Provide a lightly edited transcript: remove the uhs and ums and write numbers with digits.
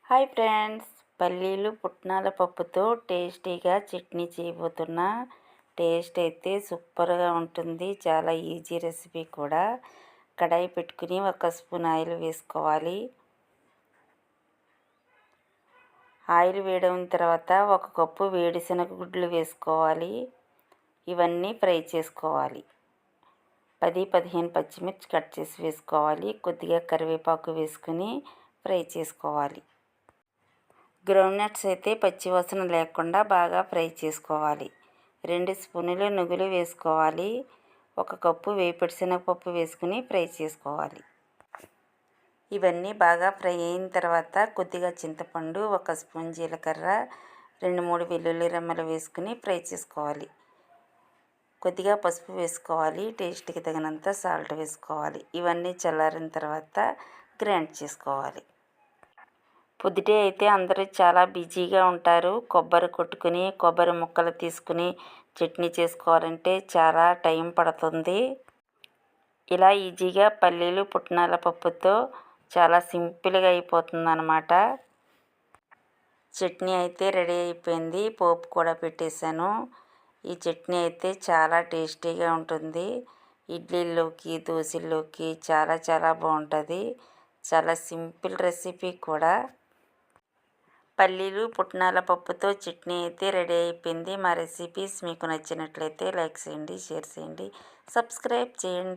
Hi friends, పల్లీలు పుట్నాల పప్పుతో టేస్టీగా చట్నీ చేయబోతున్నా. టేస్ట్ అయితే సూపర్గా ఉంటుంది. చాలా ఈజీ రెసిపీ కూడా. కడాయి పెట్టుకుని 1 స్పూన్ ఆయిల్ వేసుకోవాలి. ఆయిల్ వేడైన తర్వాత 1 కప్పు వేరుశనగ గుడ్లు వేసుకోవాలి. ఇవన్నీ ఫ్రై చేసుకోవాలి. 10-15 పచ్చిమిర్చి కట్ చేసి వేసుకోవాలి. కొద్దిగా కరివేపాకు వేసుకుని ఫ్రై చేసుకోవాలి. గ్రౌండ్ నట్స్ అయితే పచ్చివాసన లేకుండా బాగా ఫ్రై చేసుకోవాలి. 2 స్పూన్ల నువ్వులు వేసుకోవాలి. 1 కప్పు వేపుడు శనగపప్పు వేసుకుని ఫ్రై చేసుకోవాలి. ఇవన్నీ బాగా ఫ్రై అయిన తర్వాత కొద్దిగా చింతపండు, 1 స్పూన్ జీలకర్ర, 2-3 వెల్లుల్లి రెమ్మలు వేసుకుని ఫ్రై చేసుకోవాలి. కొద్దిగా పసుపు వేసుకోవాలి. టేస్ట్కి తగినంత సాల్ట్ వేసుకోవాలి. ఇవన్నీ చల్లారిన తర్వాత గ్రైండ్ చేసుకోవాలి. పొద్దుటే అయితే అందరూ చాలా బిజీగా ఉంటారు. కొబ్బరి కొట్టుకుని కొబ్బరి ముక్కలు తీసుకుని చట్నీ చేసుకోవాలంటే చాలా టైం పడుతుంది. ఇలా ఈజీగా పల్లీలు పుట్నాల పప్పుతో చాలా సింపుల్గా అయిపోతుంది అన్నమాట. చట్నీ అయితే రెడీ అయిపోయింది. పోపు కూడా పెట్టేశాను. ఈ చట్నీ అయితే చాలా టేస్టీగా ఉంటుంది. ఇడ్లీలోకి, దోశల్లోకి చాలా చాలా బాగుంటుంది. చాలా సింపుల్ రెసిపీ కూడా. పల్లీలు పుట్నాల పప్పుతో చట్నీ అయితే రెడీ అయిపోయింది. మా రెసిపీస్ మీకు నచ్చినట్లయితే లైక్ చేయండి, షేర్ చేయండి, సబ్స్క్రైబ్ చేయండి.